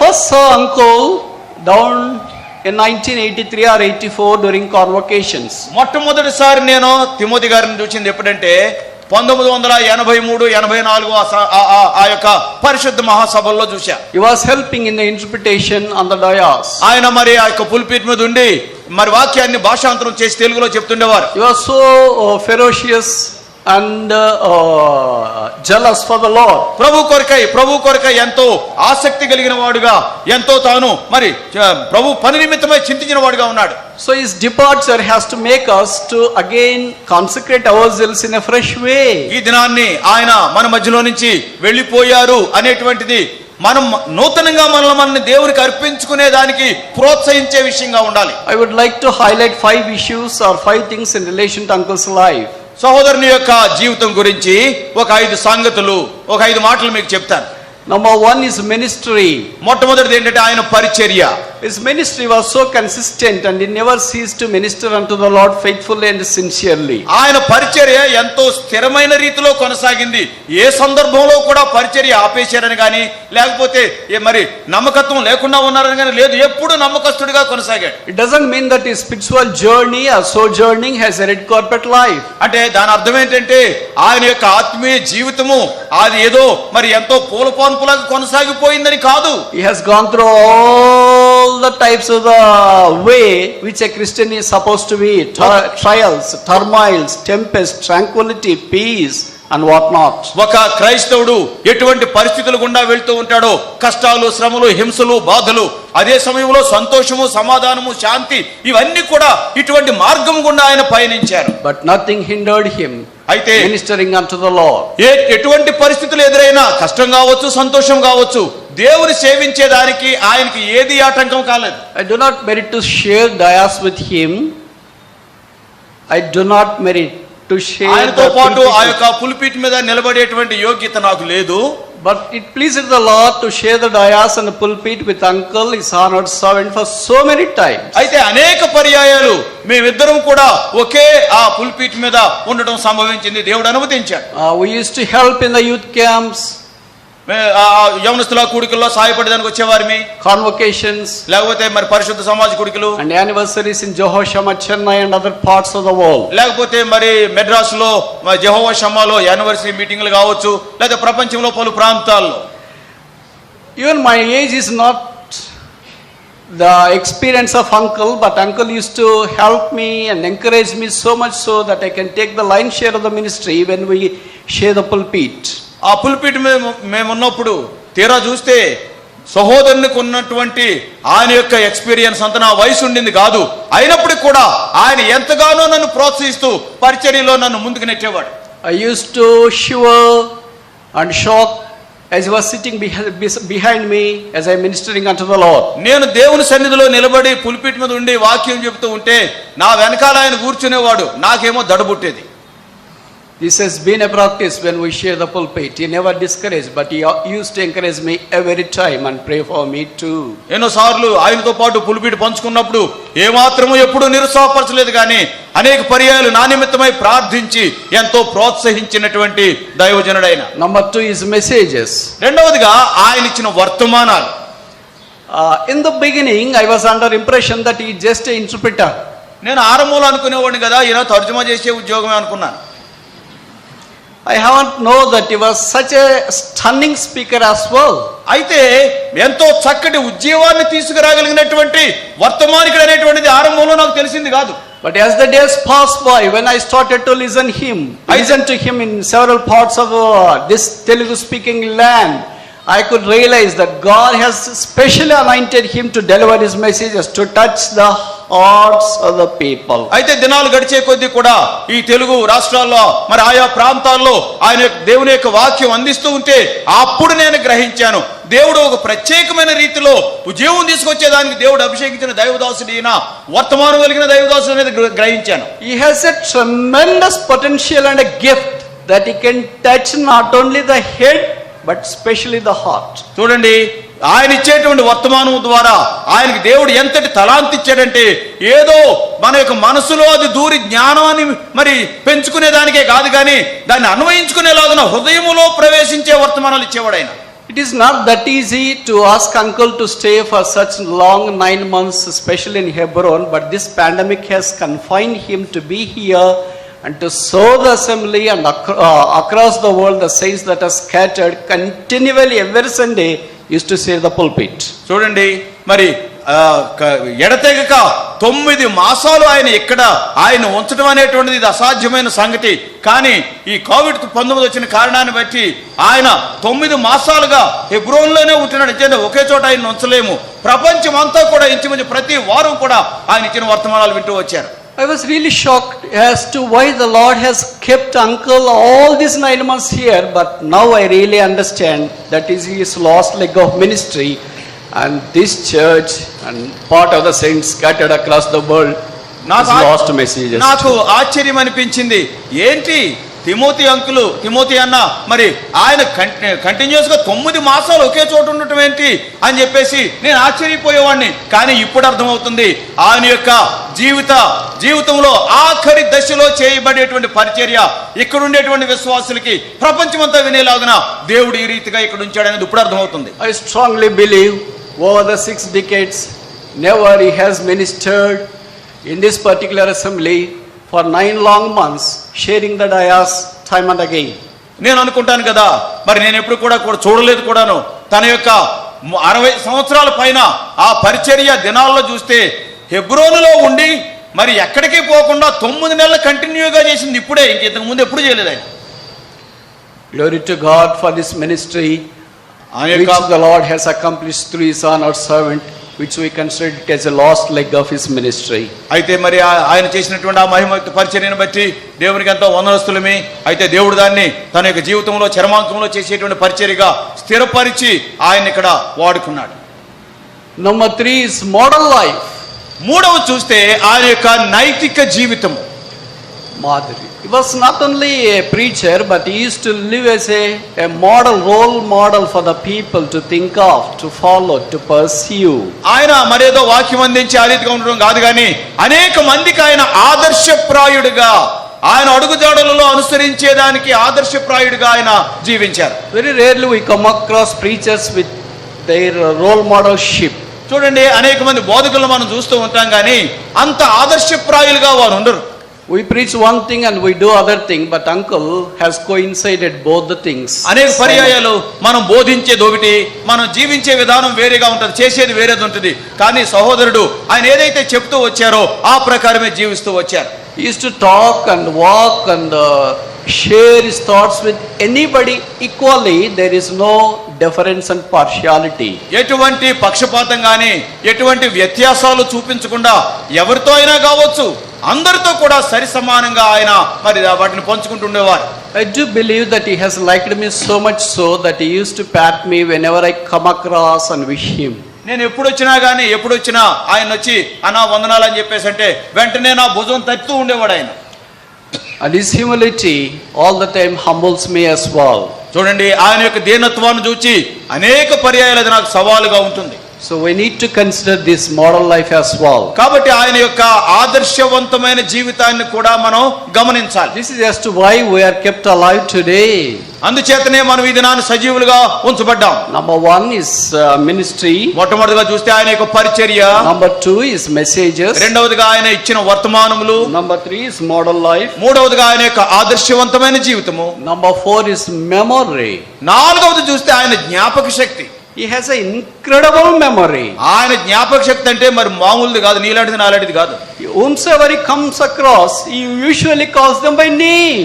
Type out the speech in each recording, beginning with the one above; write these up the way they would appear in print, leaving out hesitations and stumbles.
first saw uncle down in 1983 or 84 during convocations. మొట్టమొదటిసారి నేను Timothy గారిని చూసింది ఎప్పుడంటే 1983, 84 ఆ యొక్క పరిశుద్ధ మహాసభల్లో చూశా. He was helping in the interpretation on the dais. ఆయన మరి ఆ యొక్క పుల్పిట్ మీద ఉండి మరి వాక్యాన్ని భాషాంతరం చేసి తెలుగులో చెప్తుండేవారు. He was so ferocious and jealous for the Lord. ప్రభు కొరకై ఎంతో ఆసక్తి కలిగిన వాడుగా, ఎంతో తాను మరి ప్రభు పని నిమిత్తమై చింతించిన వాడుగా ఉన్నాడు. So his departure has to make us to again consecrate ourselves in a fresh way. ఈ దినాన్ని ఆయన మన మధ్యలో నుంచి వెళ్ళిపోయారు అనేటువంటిది మనం నూతనంగా మనల్ని దేవునికి అర్పించుకునే దానికి ప్రోత్సహించే విషయంగా ఉండాలి. I would like to highlight 5 issues or 5 things in relation to uncle's life. సహోదరుని యొక్క జీవితం గురించి ఒక 5 సంగతులు, ఒక 5 మాటలు మీకు చెప్తాను. Number 1 is ministry. మొట్టమొదటిది ఏంటంటే ఆయన పరిచర్య. His ministry was so consistent and he never ceased to minister unto the Lord faithfully and sincerely. ఆయన పరిచర్య ఎంతో స్థిరమైన రీతిలో కొనసాగింది. ఏ సందర్భంలో కూడా పరిచర్య ఆపేశారని కానీ, లేకపోతే మరి నమ్మకత్వం లేకుండా ఉన్నారని కానీ లేదు, ఎప్పుడు నమ్మకస్తుడిగా కొనసాగాడు. It doesn't mean that his spiritual journey or sojourning has a red carpet life. అంటే దాని అర్థం ఏంటంటే ఆయన యొక్క ఆత్మీయ జీవితము అది ఏదో మరి ఎంతో పూలపాన్పులాగా కొనసాగిపోయిందని కాదు. He has gone through all the types of the way which a Christian is supposed to be: trials, turmoils, tempest, tranquility, peace and what not. ఒక క్రైస్తవుడు ఎటువంటి పరిస్థితుల గుండా వెళ్తూ ఉంటాడో, కష్టాలు, శ్రమలు, హింసలు, బాధలు, అదే సమయంలో సంతోషము, సమాధానము, శాంతి, ఇవన్నీ కూడా ఇటువంటి మార్గం గుండా ఆయన పయనించారు. But nothing hindered him అయితే ministering unto the Lord. ఎటువంటి పరిస్థితులు ఎదురైనా, కష్టం కావచ్చు, సంతోషం కావచ్చు, దేవుని సేవించేదానికి ఆయనకి ఏది ఆటంకం కాలేదు. I do not merit to share dais with him. I do not merit to share. ఆయనతో పాటు ఆ యొక్క పుల్పిట్ మీద నిలబడేటువంటి యోగ్యత నాకు లేదు. But it pleased the Lord to share the dais and the pulpit with uncle, his honored servant, for so many times. అయితే అనేక పర్యాయాలు మేమిద్దరం కూడా ఒకే ఆ పుల్పిట్ మీద ఉండడం సంభవించింది, దేవుడు అనుమతించాడు. We used to help in the youth camps, యవనస్తుల కూడికల్లో సహాయపడడానికి వచ్చేవారిమి, convocations, లేకపోతే మరి పరిశుద్ధ సమాజ కూడికలు, and anniversaries in Jehoshama, Chennai and other parts of the world. లేకపోతే మరి మెడ్రాస్ లో జెహోవా షమ్మాలో యానివర్సరీ మీటింగ్లు కావచ్చు, లేదా ప్రపంచంలో పలు ప్రాంతాల్లో. Even my age is not the experience of uncle, but uncle used to help me and encourage me so much so that I can take the lion's share of the ministry when we share the pulpit. ఆ pulpit మేమున్నప్పుడు తీరా చూస్తే సహోదరునికి ఉన్నటువంటి ఆయన యొక్క experience అంత నా వయసు ఉండింది కాదు. అయినప్పటికీ కూడా ఆయన ఎంతగానో నన్ను ప్రోత్సహిస్తూ పరిచర్యలో నన్ను ముందుకు నెట్టేవాడు. I used to shiver and shock as he was sitting behind me as I ministering unto the Lord. నేను దేవుని సన్నిధిలో నిలబడి పుల్పిట్ మీద ఉండి వాక్యం చెప్తూ ఉంటే నా వెనకాల ఆయన కూర్చునేవాడు, నాకేమో దడబుట్టేది. This has been a practice when we share the pulpit. He never discouraged, but he used to encourage me every time and pray for me too. ఎన్నోసార్లు ఆయనతో పాటు పుల్పిట్ పంచుకున్నప్పుడు ఏమాత్రము ఎప్పుడు నిరుత్సాహపరచలేదు, కానీ అనేక పర్యాయాలు నా నిమిత్తమై ప్రార్థించి ఎంతో ప్రోత్సహించినటువంటి దైవజనుడైన. Number 2 is messages. రెండవదిగా ఆయన ఇచ్చిన వర్తమానాలు. In the beginning, I was under impression that he is just an interpreter. నేను ఆరంభంలో అనుకునేవాడిని కదా, ఈయన తర్జుమా చేసే ఉద్యోగమే అనుకున్నాను. I haven't known that he was such a stunning speaker as well. అయితే ఎంతో చక్కటి ఉద్యోగాన్ని తీసుకురాగలిగినటువంటి వర్తమానికుడు అనేటువంటిది ఆరంభంలో నాకు తెలిసింది కాదు. But as the days passed by, when I started to listen to him in several parts of this Telugu speaking land, I could realize that God has specially anointed him to deliver his messages, to touch the hearts of the people. అయితే దినాలు గడిచే కొద్దీ కూడా ఈ తెలుగు రాష్ట్రాల్లో మరి ఆయా ప్రాంతాల్లో ఆయన దేవుని యొక్క వాక్యం అందిస్తూ ఉంటే అప్పుడు నేను గ్రహించాను, దేవుడు ఒక ప్రత్యేకమైన రీతిలో ఉద్యోగం తీసుకొచ్చేదానికి దేవుడు అభిషేకించిన దైవదాసుడు ఈయన, వర్తమానం కలిగిన దైవదాసుడు అనేది గ్రహించాను. He has a tremendous potential and a gift that he can touch not only the head but especially the heart. చూడండి, ఆయన ఇచ్చేటువంటి వర్తమానం ద్వారా ఆయనకి దేవుడు ఎంతటి తలాంతి ఇచ్చాడంటే ఏదో మన యొక్క మనసులో అది దూరి జ్ఞానాన్ని మరి పెంచుకునే దానికే కాదు, కానీ దాన్ని అన్వయించుకునేలాగా హృదయములో ప్రవేశించే వర్తమానాలు ఇచ్చేవాడు ఆయన. It is not that easy to ask uncle to stay for such long 9 months, especially in Hebron, but this pandemic has confined him to be here and to sow the assembly and across the world the saints that are scattered continually every Sunday used to say the pulpit. చూడండి మరి ఎడతెగక 9 మాసాలు ఆయన ఇక్కడ ఆయన ఉంచడం అనేటువంటిది ఇది అసాధ్యమైన సంగతి. కానీ ఈ కోవిడ్-19 వచ్చిన కారణాన్ని బట్టి ఆయన 9 మాసాలుగా హెబ్రోన్లోనే ఉంటున్నాడు. నిజంగా ఒకే చోట ఆయన ఉంచలేము. ప్రపంచం అంతా కూడా ఇంచుమించు ప్రతి వారం కూడా ఆయన ఇచ్చిన వర్తమానాలు వింటూ వచ్చారు. I was really shocked as to why the Lord has kept uncle all these 9 months here, but now I really understand that is his lost leg of ministry, and this church and part of the saints scattered across the world is lost messages. నాకు ఆశ్చర్యం అనిపించింది. ఏంటి Timothy అన్న మరి ఆయన continuous గా 9 మాసాలు ఒకే చోట ఉండటం ఏంటి అని చెప్పేసి నేను ఆశ్చర్యపోయేవాడిని. కానీ ఇప్పుడు అర్థమవుతుంది ఆయన యొక్క జీవితంలో ఆఖరి దశలో చేయబడేటువంటి పరిచర్య ఇక్కడ ఉండేటువంటి విశ్వాసులకి ప్రపంచమంతా వినేలాగున దేవుడు ఈ రీతిగా ఇక్కడ ఉంచాడనేది ఇప్పుడు అర్థమవుతుంది. I strongly believe over the 6 decades never he has ministered in this particular assembly for 9 long months, sharing the dayas time and again. నేను అనుకుంటాను కదా, మరి నేను ఎప్పుడు కూడా చూడలేదు కూడాను. తన యొక్క 60 సంవత్సరాల పైన ఆ పరిచర్య దినాల్లో చూస్తే హెబ్రోనులో ఉండి మరి ఎక్కడికి పోకుండా 9 నెలలు కంటిన్యూగా చేసింది ఇప్పుడే, ఇంతకు ముందు ఎప్పుడు చేయలేదు ఆయన. Glory to God for this ministry which the Lord has accomplished through his son or servant, which we consider it as a lost leg of his ministry. అయితే మరి ఆయన చేసినటువంటి ఆ మహిమయుక్త పరిచర్యను బట్టి దేవునికి ఎంతో వందనస్తులమే. అయితే దేవుడు దాన్ని తన యొక్క జీవితంలో చరమాంకంలో చేసేటువంటి పరిచర్యగా స్థిరపరిచి ఆయన ఇక్కడ వాడుకున్నాడు. Number 3 is model life. మూడవ చూస్తే ఆయన యొక్క నైతిక జీవితం. Madhuri. He was not only a preacher, but he used to live as a role model for the people to think of, to follow, to pursue. ఆయన మరేదో వాక్యం అందించి ఆ రీతిగా ఉండడం కాదు, కానీ అనేక మందికి ఆయన ఆదర్శప్రాయుడిగా, ఆయన అడుగుజాడలలో అనుసరించేదానికి ఆదర్శప్రాయుడిగా ఆయన జీవించారు. Very rarely we come across preachers with their role modelship. చూడండి, అనేక మంది బోధకులను మనం చూస్తూ ఉంటాం, కానీ అంత ఆదర్శప్రాయులుగా వారు ఉండరు. We preach one thing and we do other thing, but uncle has coincided both the things. అనేక పర్యాయాలు మనం బోధించేది ఒకటి, మనం జీవించే విధానం వేరేగా ఉంటుంది, చేసేది వేరేది ఉంటుంది. కానీ సహోదరుడు ఆయన ఏదైతే చెప్తూ వచ్చారో ఆ ప్రకారమే జీవిస్తూ వచ్చారు. He used to talk and walk and share his thoughts with anybody equally. There is no difference and partiality. ఎటువంటి పక్షపాతం కానీ ఎటువంటి వ్యత్యాసాలు చూపించకుండా ఎవరితో అయినా కావచ్చు అందరితో కూడా సరి సమానంగా ఆయన మరి వాటిని పంచుకుంటుండేవారు. I do believe that he has liked me so much so that he used to pat me whenever I come across and wish him. నేను ఎప్పుడు వచ్చినా ఆయన వచ్చి అన్నా వందనాలు అని చెప్పేసి అంటే వెంటనే నా భుజం తట్టుతూ ఉండేవాడు ఆయన. And his humility all the time humbles me as well. చూడండి, ఆయన యొక్క దీనత్వాన్ని చూచి అనేక పర్యాయాలు అది నాకు సవాలుగా ఉంటుంది. So we need to consider this model life as well. కాబట్టి ఆయన యొక్క ఆదర్శవంతమైన జీవితాన్ని కూడా మనం గమనించాలి. This is as to why we are kept alive today. అందుచేతనే మనం ఈ దినాన్ని సజీవులుగా ఉంచబడ్డాం. Number 1 is ministry. మొట్టమొదటిగా చూస్తే ఆయన యొక్క పరిచర్య. Number 2 is messages. రెండవదిగా ఆయన ఇచ్చిన వర్తమానములు. Number 3 is model life. మూడవదిగా ఆయన యొక్క ఆదర్శవంతమైన జీవితము. Number 4 is memory. నాలుగవది చూస్తే ఆయన జ్ఞాపక శక్తి. He has an incredible memory. ఆయన జ్ఞాపక శక్తి అంటే మరి మామూలుది కాదు, నీలాంటిది నాలాంటిది కాదు. Whomsoever he comes across, he usually calls them by name.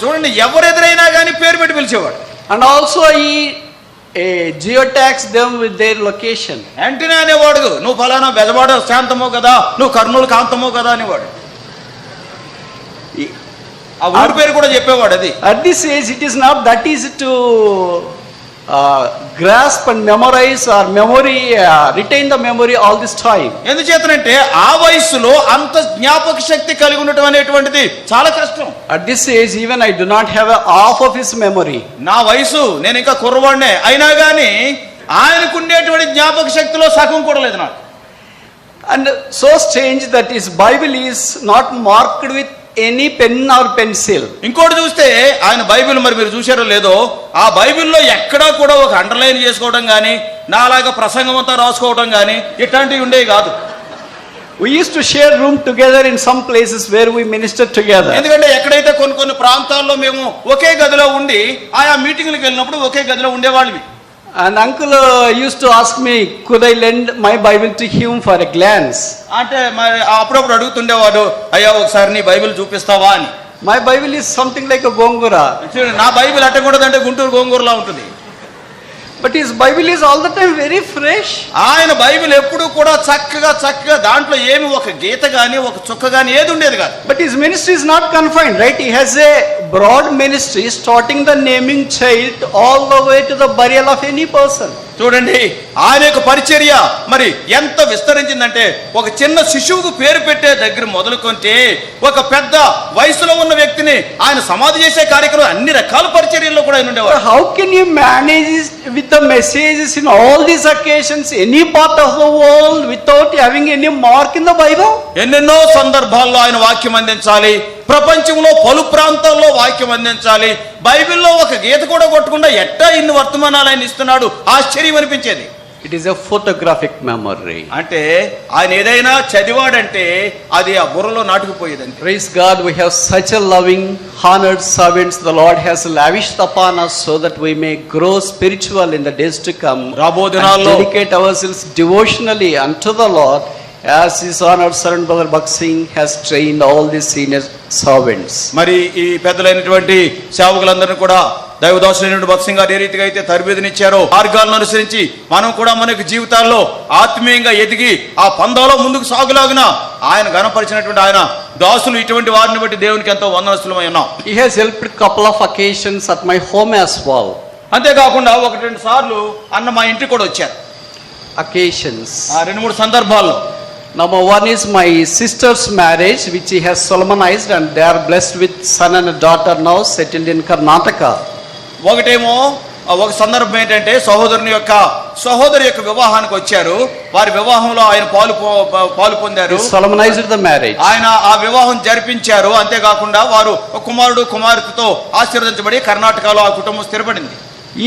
చూడండి, ఎవరెదురైనా కానీ పేరు పెట్టి పిలిచేవాడు. And also he geotags them with their location. వెంటనే అనేవాడు, నువ్వు ఫలానా బెజవాడ శాంతమో కదా, నువ్వు కర్నూలు కాంతమో కదా అనేవాడు. ఆ ఊరి పేరు కూడా చెప్పేవాడు. అది at this age it is not that easy to grasp and memorize or retain the memory all this time. ఎందుచేతనంటే ఆ వయసులో అంత జ్ఞాపక శక్తి కలిగి ఉండటం అనేటువంటిది చాలా కష్టం. At this age even I do not have half of his memory. నా వయసు, నేను ఇంకా కుర్రవాడినే, అయినా కానీ ఆయనకు ఉండేటువంటి జ్ఞాపక శక్తిలో సగం కూడా లేదు నాకు. And so strange that his Bible is not marked with any pen or pencil. ఇంకోటి చూస్తే ఆయన బైబిల్ మరి మీరు చూశారో లేదో, ఆ బైబిల్లో ఎక్కడా కూడా ఒక అండర్లైన్ చేసుకోవడం కానీ నాలాగా ప్రసంగం అంతా రాసుకోవడం కానీ ఇట్లాంటివి ఉండేవి కాదు. We used to share room together in some places where we ministered together. ఎందుకంటే ఎక్కడైతే కొన్ని ప్రాంతాల్లో మేము ఒకే గదిలో ఉండి ఆయా మీటింగ్లకు వెళ్ళినప్పుడు ఒకే గదిలో ఉండేవాళ్ళవి. And uncle used to ask me, could I lend my Bible to him for a glance? అంటే మరి అప్పుడప్పుడు అడుగుతుండేవాడు, అయ్యా ఒకసారి నీ బైబిల్ చూపిస్తావా అని. My Bible is something like a gongura. చూడండి, నా బైబిల్ అట్టకూడదంటే గుంటూరు గోంగూరలా ఉంటుంది. But his Bible is all the time very fresh. ఆయన బైబిల్ ఎప్పుడు కూడా చక్కగా దాంట్లో ఏమి ఒక గీత గాని ఒక చుక్క గాని ఏది ఉండేది కాదు. But his ministry is not confined, right? He has a broad ministry, starting the naming child all the way to the burial of any person. చూడండి, ఆయన యొక్క పరిచర్య మరి ఎంత విస్తరించిందంటే ఒక చిన్న శిశువుకు పేరు పెట్టే దగ్గర మొదలుకొంటే ఒక పెద్ద వయసులో ఉన్న వ్యక్తిని ఆయన సమాధి చేసే కార్యక్రమం అన్ని రకాల పరిచర్యల్లో కూడా ఆయన ఉండేవారు. How can you manage with the messages in all these occasions, any part of the world, without having any mark in the Bible? ఎన్నెన్నో సందర్భాల్లో ఆయన వాక్యం అందించాలి, ప్రపంచంలో పలు ప్రాంతాల్లో వాక్యం అందించాలి, బైబిల్లో ఒక గీత కూడా కొట్టకుండా ఎట్టా ఇన్ని వర్తమానాలు ఆయన ఇస్తున్నాడు, ఆశ్చర్యం అనిపించేది. It is a photographic memory. అంటే ఆయన ఏదైనా చదివాడంటే అది ఆ బుర్రలో నాటుకుపోయేదండి. Praise God, we have such a loving, honored servants the Lord has lavished upon us so that we may grow spiritual in the days to come. రాబో దినాల్లో Dedicate ourselves devotionally unto the Lord as his honored servant Brother Baksing has trained all these senior servants. మరి ఈ పెద్దలైనటువంటి సేవకులందరినీ కూడా దైవదాసులైనటువంటి భక్సింగ్ గారు ఏ రీతిగా అయితే తరబేదినిచ్చారో మార్గాలను అనుసరించి మనం కూడా మనకి జీవితాల్లో ఆత్మీయంగా ఎదిగి ఆ పందాలో ముందుకు సాగులాగున ఆయన గణపరిచినటువంటి ఆయన దాసులు ఇటువంటి వారిని బట్టి దేవునికి ఎంతో వందనస్తులమై ఉన్నాం. He has helped couple of occasions at my home as well. అంతేకాకుండా 1-2 సార్లు అన్న మా ఇంటికి కూడా వచ్చారు. Occasions. 2-3 సందర్భాల్లో. Number one is my sister's marriage, which he has solemnized, and they are blessed with son and a daughter now settled in Karnataka. ఒకటేమో ఒక సందర్భం ఏంటంటే సహోదరి యొక్క వివాహానికి వచ్చారు. వారి వివాహంలో ఆయన పాలు పొందారు. Solemnized the marriage. ఆయన ఆ వివాహం జరిపించారు. అంతేకాకుండా వారు కుమారుడు కుమార్తెతో ఆశీర్వదించబడి కర్ణాటకలో ఆ కుటుంబం స్థిరపడింది.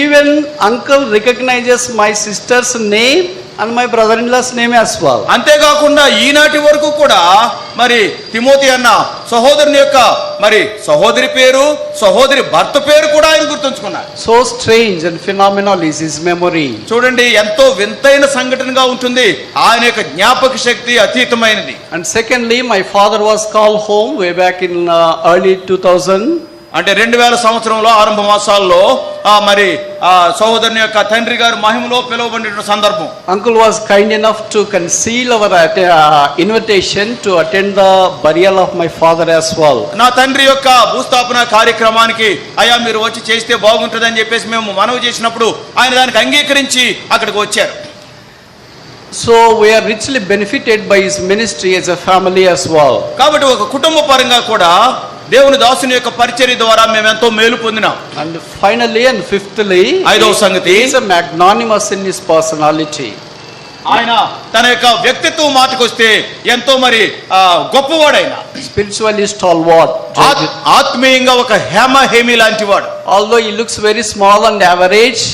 Even uncle recognizes my sister's name and my brother-in-law's name as well. అంతేకాకుండా ఈనాటి వరకు కూడా మరి తిమోతి అన్న సహోదరుని యొక్క మరి సహోదరి పేరు సహోదరి భర్త పేరు కూడా ఆయన గుర్తుంచుకున్నారు. So strange and phenomenal is his memory. చూడండి, ఎంతో వింతైన సంఘటనగా ఉంటుంది. ఆయన యొక్క జ్ఞాపక శక్తి అతీతమైనది. And secondly, my father was called home way back in early 2000. అంటే 2000 సంవత్సరంలో ఆరంభ మాసాల్లో మరి సహోదరుని యొక్క తండ్రి గారు మహిమలో పిలువబడిన సందర్భం. Uncle was kind enough to conceal our invitation to attend the burial of my father as well. నా తండ్రి యొక్క భూస్థాపన కార్యక్రమానికి అయ్యా మీరు వచ్చి చేస్తే బాగుంటుందని చెప్పేసి మేము మనవి చేసినప్పుడు ఆయన దానికి అంగీకరించి అక్కడికి వచ్చారు. So we are richly benefited by his ministry as a family as well. కాబట్టి ఒక కుటుంబ పరంగా కూడా దేవుని దాసుని యొక్క పరిచర్య ద్వారా మేము ఎంతో మేలు పొందినాం. And finally and fifthly, ఐదవ సంగతి, he is a magnanimous in his personality. ఆయన తన యొక్క వ్యక్తిత్వం మాటకొస్తే ఎంతో మరి గొప్పవాడైన, spiritually stalwart, ఆత్మీయంగా ఒక హేమి లాంటి వాడు. Although he looks very small and average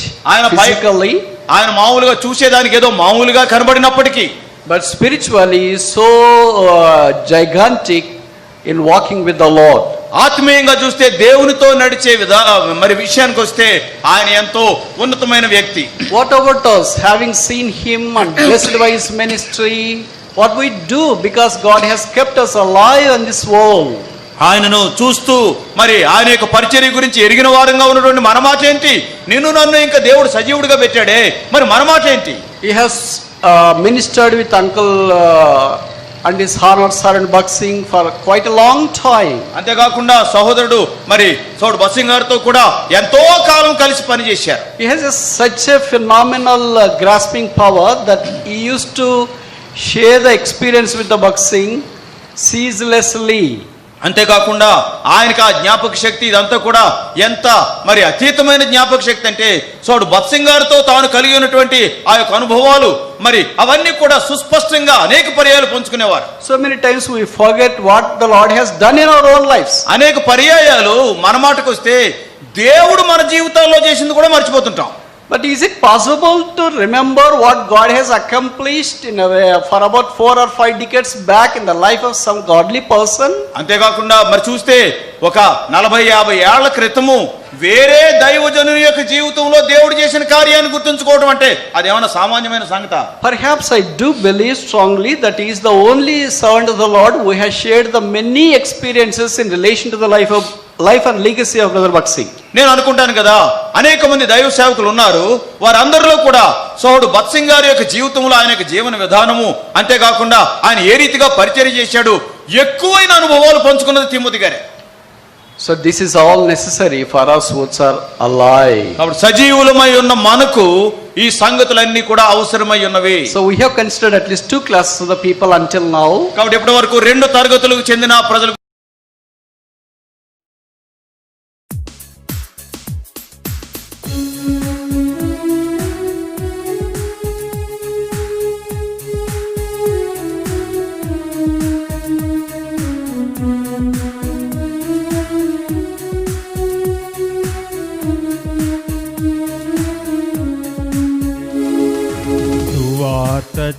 physically, ఆయన మామూలుగా చూసేదానికి ఏదో మామూలుగా కనబడినప్పటికీ, but spiritually he is so gigantic in walking with the Lord. ఆత్మీయంగా చూస్తే దేవునితో నడిచే మరి విషయానికి వస్తే ఆయన ఎంతో ఉన్నతమైన వ్యక్తి. What about us, having seen him and blessed by his ministry, what we do because God has kept us alive in this world? ఆయనను చూస్తూ మరి ఆయన యొక్క పరిచర్య గురించి ఎరిగిన వారంగా ఉన్నటువంటి మన మాట ఏంటి? నిన్ను నన్ను ఇంకా దేవుడు సజీవుడిగా పెట్టాడే, మరి మన మాట ఏంటి? He has ministered with uncle and his honored servant Baksing for quite a long time. అంతేకాకుండా సహోదరుడు మరి సోడు బసింగ్ గారితో కూడా ఎంతో కాలం కలిసి పనిచేశారు. He has such a phenomenal grasping power that he used to share the experience with the Baksing ceaselessly. అంతేకాకుండా ఆయనకి ఆ జ్ఞాపక శక్తి ఇదంతా కూడా ఎంత మరి అతీతమైన జ్ఞాపక శక్తి అంటే చూడు బత్సింగారుతో తాను కలిగి ఉన్నటువంటి ఆ యొక్క అనుభవాలు మరి అవన్నీ కూడా సుస్పష్టంగా అనేక పర్యాయాలు పంచుకునేవారు. So many times we forget what the Lord has done in our own lives. అనేక పర్యాయాలు మన మాటకు వస్తే దేవుడు మన జీవితాల్లో చేసింది కూడా మర్చిపోతుంటాం. But is it possible to remember what God has accomplished in a way for about 4 or 5 decades back in the life of some godly person? అంతేకాకుండా మరి చూస్తే ఒక 40-50 ఏళ్ల క్రితము వేరే దైవజనుని యొక్క జీవితంలో దేవుడు చేసిన కార్యాన్ని గుర్తుంచుకోవడం అంటే అదేమన్నా సామాన్యమైన సంగత? Perhaps I do believe strongly that he is the only servant of the Lord who has shared the many experiences in relation to the life and legacy of Brother Bhat Singh. నేను అనుకుంటాను కదా, అనేక మంది దైవ సేవకులు ఉన్నారు, వారందరిలో కూడా సోదరుడు భట్ సింగ్ గారి యొక్క జీవితంలో ఆయన యొక్క జీవన విధానము, అంతేకాకుండా ఆయన ఏ రీతిగా పరిచర్య చేశాడు, ఎక్కువైన అనుభవాలు పంచుకున్నది తిమోతి గారే. So this is all necessary for us who are alive. కాబట్టి సజీవులమై ఉన్న మనకు ఈ సంగతులన్నీ కూడా అవసరమై ఉన్నవి. So we have considered at least 2 classes of the people until now. కాబట్టి ఇప్పటి వరకు 2 తరగతులకు చెందిన ప్రజలు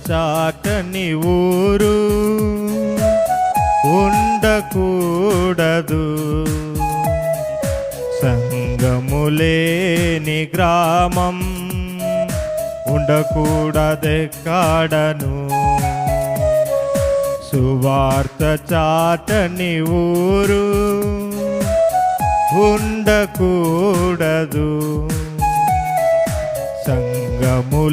చాకని ఊరు ఉండకూడదు, సంగములేని గ్రామం ఉండకూడదెక్కడను, సువార్త చాటని ఊరు ఉండకూడదు, సంగములే